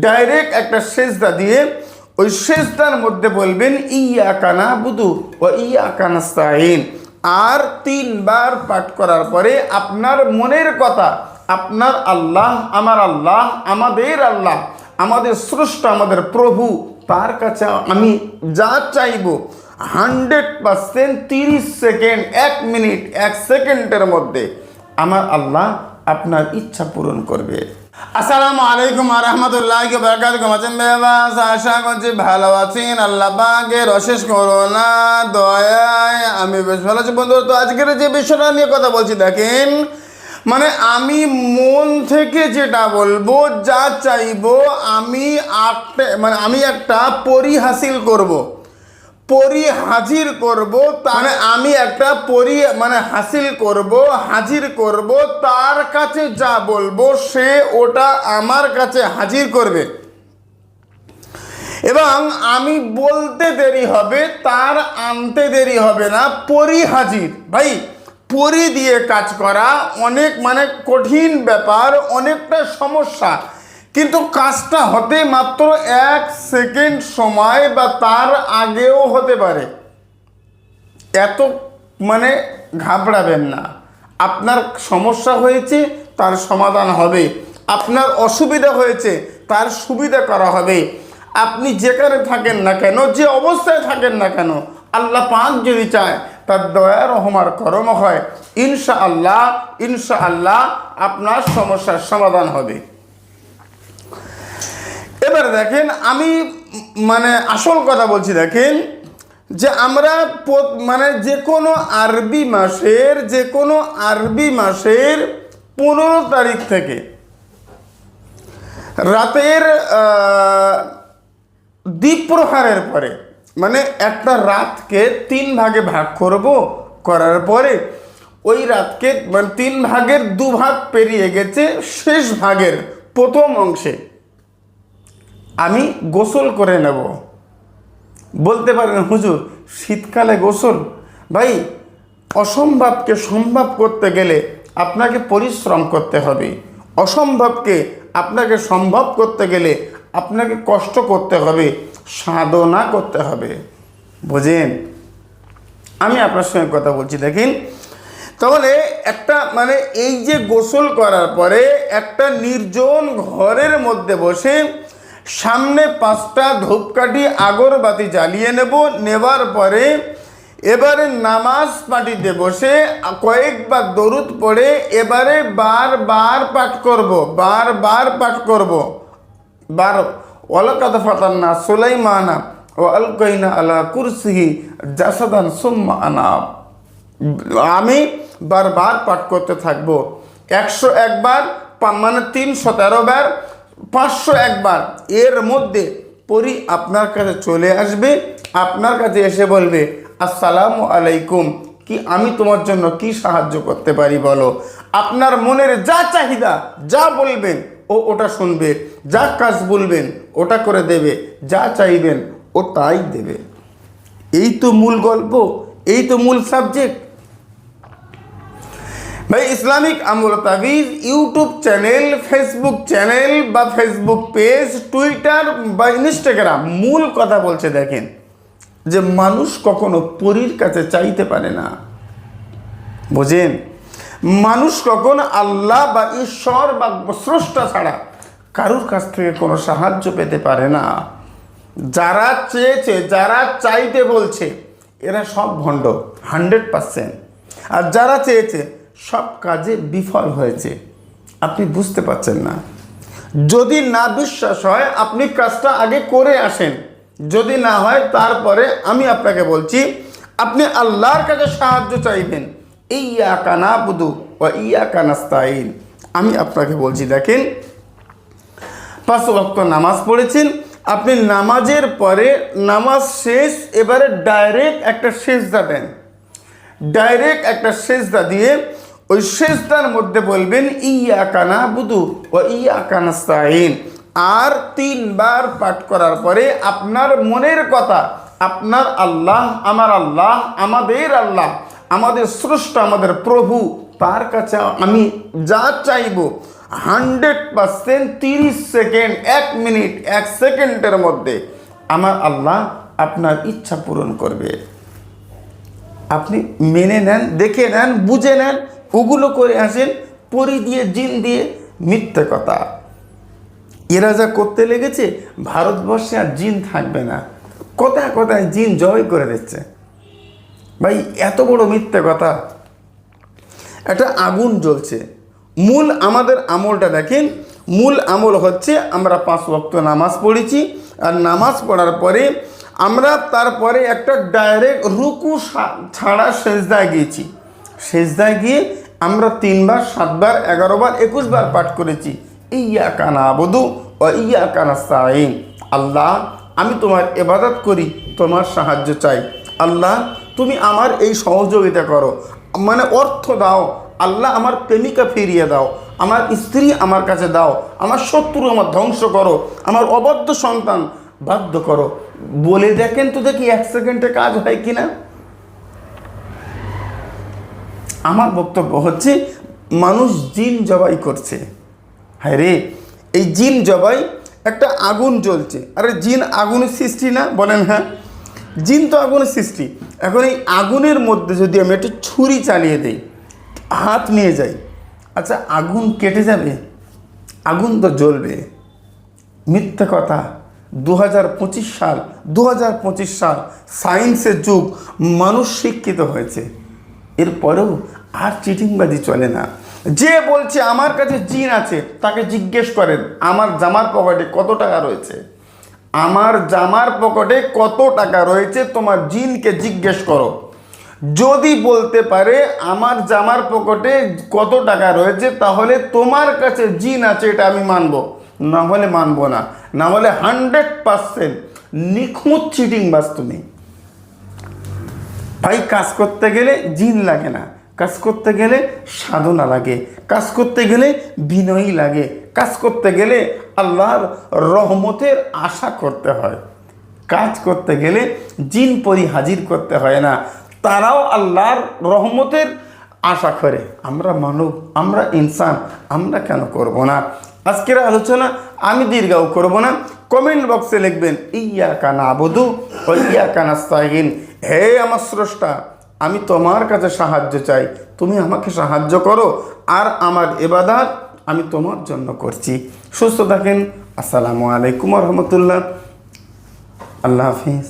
Direct একটা সেজদা দিয়ে ওই সেজদার মধ্যে বলবেন ইয়াকা নাবুদু ওয়া ইয়াকা নাস্তাইন। আর 3 বার পাঠ করার পরে আপনার মনের কথা, আপনার আল্লাহ, আমার আল্লাহ, আমাদের আল্লাহ, আমাদের স্রষ্টা, আমাদের প্রভু, তার কাছে আমি যা চাইব 100% 30 সেকেন্ড, 1 মিনিট 1 সেকেন্ডের মধ্যে আমার আল্লাহ আপনার ইচ্ছা পূরণ করবে। আসসালামু আলাইকুম ওয়া রাহমাতুল্লাহি ওয়া বারাকাতুহু। আশা করছি ভালো আছেন। আল্লাহ পাকের অশেষ করুণা দয়ায় আমি বেশ ভালো আছি বন্ধু। তো আজকের যে বিষয়টা নিয়ে কথা বলছি, দেখেন, মানে আমি মন থেকে যেটা বলবো, যা চাইবো, আমি একটা পরি হাসিল করব, পরি হাজির করব, মানে আমি একটা পরি হাসিল করব, হাজির করব, তার কাছে যা বলবো সে ওটা আমার কাছে হাজির করবে এবং আমি বলতে দেরি হবে, তার আনতে দেরি হবে না। পরি হাজির, ভাই, পরি দিয়ে কাজ করা অনেক কঠিন ব্যাপার, অনেকটা সমস্যা, কিন্তু কাজটা হতে মাত্র 1 সেকেন্ড সময় বা তার আগেও হতে পারে। এত ঘাবড়াবেন না। আপনার সমস্যা হয়েছে, তার সমাধান হবে। আপনার অসুবিধা হয়েছে, তার সুবিধা করা হবে। আপনি যেখানে থাকেন না কেন, যে অবস্থায় থাকেন না কেন, আল্লাহ পাক যদি চায়, তার দয়া রহমার করম হয়, ইনশাআল্লাহ আপনার সমস্যার সমাধান হবে। এবার দেখেন, আমি আসল কথা বলছি। দেখেন যে আমরা যে কোনো আরবি মাসের 15 তারিখ থেকে রাতের দ্বীপ্রহারের পরে, একটা রাতকে 3 ভাগে ভাগ করার পরে ওই রাতকে 3 ভাগের 2 ভাগ পেরিয়ে গেছে, শেষ ভাগের প্রথম অংশে আমি গোসল করে নেব। বলতে পারেন, হুজুর শীতকালে গোসল? ভাই, অসম্ভবকে সম্ভব করতে গেলে আপনাকে পরিশ্রম করতে হবে। অসম্ভবকে আপনাকে সম্ভব করতে গেলে আপনাকে কষ্ট করতে হবে, সাধনা করতে হবে। বুঝেন? আমি আপনার সঙ্গে কথা বলছি। দেখেন, তাহলে একটা এই যে গোসল করার পরে একটা নির্জন ঘরের মধ্যে বসে সামনে 5টা ধূপকাঠি আগরবাতি জ্বালিয়ে নেবার পরে এবারে নামাজ পাটিতে বসে কয়েকবার দরুদ পড়ে এবারে বারবার পাঠ করব। ওয়ালাকাদ ফাতান্না সুলাইমানা ওয়া আলকাইনা আলা কুরসিহি জাসাদান সুম্মা আনাব। আমি বারবার পাঠ করতে থাকবো। 101 বার, 313 বার, 501 বার। এর মধ্যে পরি আপনার কাছে চলে আসবে, আপনার কাছে এসে বলবে, আসসালামু আলাইকুম, কি আমি তোমার জন্য কি সাহায্য করতে পারি বলো। আপনার মনের যা চাহিদা, যা বলবেন ওটা শুনবে, যা কাজ বলবেন ওটা করে দেবে, যা চাইবেন ও তাই দেবে। এই তো মূল গল্প, এই তো মূল সাবজেক্ট। ভাই, ইসলামিক আমল তাবিজ ইউটিউব চ্যানেল, ফেসবুক চ্যানেল বা ফেসবুক পেজ, টুইটার বা ইনস্টাগ্রাম মূল কথা বলছে। দেখেন যে মানুষ কখনো পরীর কাছে চাইতে পারে না। বুঝেন? মানুষ কখনো আল্লাহ বা ঈশ্বর বা স্রষ্টা ছাড়া কারুর কাছ থেকে কোনো সাহায্য পেতে পারে না। যারা চেয়েছে, যারা চাইতে বলছে, এরা সব ভণ্ড 100%। আর যারা চেয়েছে সব কাজে বিফল হয়েছে। আপনি বুঝতে পারছেন না। যদি না বিশ্বাস হয়, আপনি কাজটা আগে করে আসেন। যদি না হয়, তারপরে আমি আপনাকে বলছি, আপনি আল্লাহর কাছে সাহায্য চাইবেন। ইয়াকা নাবুদু ওয়া ইয়াকা নাস্তাইন। আমি আপনাকে বলছি, দেখেন, 5 ওয়াক্ত নামাজ পড়েছেন, আপনি নামাজের পরে নামাজ শেষ, এবারে ডাইরেক্ট একটা সেজদা দেন। ডাইরেক্ট একটা সেজদা দিয়ে ওই সেজদার মধ্যে বলবেন ইয়াকা নাবুদু ওয়া ইয়াকা নাস্তাইন। আর 3 বার পাঠ করার পরে আপনার মনের কথা, আপনার আল্লাহ, আমার আল্লাহ, আমাদের আল্লাহ, আমাদের স্রষ্টা, আমাদের প্রভু, তার কাছে আমি যা চাইব 100% 30 সেকেন্ড, 1 মিনিট 1 সেকেন্ডের মধ্যে আমার আল্লাহ আপনার ইচ্ছা পূরণ করবে। আপনি মেনে নেন, দেখে নেন, বুঝে নেন, ওগুলো করে আসেন। পরি দিয়ে, জিন দিয়ে, মিথ্যে কথা। এরা যা করতে লেগেছে, ভারতবর্ষে আর জিন থাকবে না। কথায় কথায় জিন জয় করে দিচ্ছে। ভাই এত বড় মিথ্যে কথা। একটা আগুন জ্বলছে। মূল আমাদের আমলটা দেখেন, মূল আমল হচ্ছে আমরা 5 ওয়াক্ত নামাজ পড়েছি, আর নামাজ পড়ার পরে আমরা তারপরে একটা ডাইরেক্ট রুকু ছাড়া সেজদায় গিয়েছি। সেজদায় গিয়ে আমরা 3 বার, 7 বার, 11 বার, 21 বার পাঠ করেছি ইয়াকা নাবুদু ওয়া ইয়াকা নাস্তাঈন। আল্লাহ, আমি তোমার ইবাদত করি, তোমার সাহায্য চাই। আল্লাহ, তুমি আমার এই সহযোগিতা করো, মানে অর্থ দাও। আল্লাহ, আমার প্রেমিকা ফিরিয়ে দাও, আমার স্ত্রী আমার কাছে দাও, আমার শত্রু আমার ধ্বংস করো, আমার অবাধ্য সন্তান বাধ্য করো। বলে দেখেন তো দেখি 1 সেকেন্ডে কাজ হয় কিনা। আমার বক্তব্য হচ্ছে মানুষ জিন জবাই করছে। হ্যাঁ রে, এই জিন জবাই, একটা আগুন জ্বলছে। আরে জিন আগুনের সৃষ্টি না? বলেন হ্যাঁ, জিন তো আগুনের সৃষ্টি। এখন এই আগুনের মধ্যে যদি আমি একটু ছুরি চালিয়ে দিই, হাত নিয়ে যাই, আচ্ছা আগুন কেটে যাবে? আগুন তো জ্বলবে। মিথ্যে কথা। 2025 সাল, 2025 সাল, সায়েন্সের যুগ, মানুষ শিক্ষিত হয়েছে, এরপরেও আর চিটিংবাজি চলে না। যে বলছে আমার কাছে জিন আছে, তাকে জিজ্ঞেস করেন আমার জামার পকেটে কত টাকা রয়েছে। আমার জামার পকেটে কত টাকা রয়েছে তোমার জিনকে জিজ্ঞেস করো। যদি বলতে পারে আমার জামার পকেটে কত টাকা রয়েছে, তাহলে তোমার কাছে জিন আছে, এটা আমি মানবো। না হলে মানবো না। না হলে 100% নিখুঁত চিটিংবাজ তুমি। ভাই কাজ করতে গেলে জিন লাগে না, কাজ করতে গেলে সাধনা লাগে, কাজ করতে গেলে বিনয়ী লাগে, কাজ করতে গেলে আল্লাহর রহমতের আশা করতে হয়। কাজ করতে গেলে জিন পরি হাজির করতে হয় না, তারাও আল্লাহর রহমতের আশা করে। আমরা মানব, আমরা ইনসান, আমরা কেন করব না? আজকের আলোচনা আমি দীর্ঘায়ু করব না। কমেন্ট বক্সে লিখবেন ইয়াকা নাবুদু ওয়া ইয়াকা নাস্তাঈন। হে আমার স্রষ্টা, আমি তোমার কাছে সাহায্য চাই, তুমি আমাকে সাহায্য করো, আর আমার ইবাদত আমি তোমার জন্য করছি। সুস্থ থাকেন। আসসালামু আলাইকুম ওয়া রাহমাতুল্লাহ। আল্লাহ হাফিজ।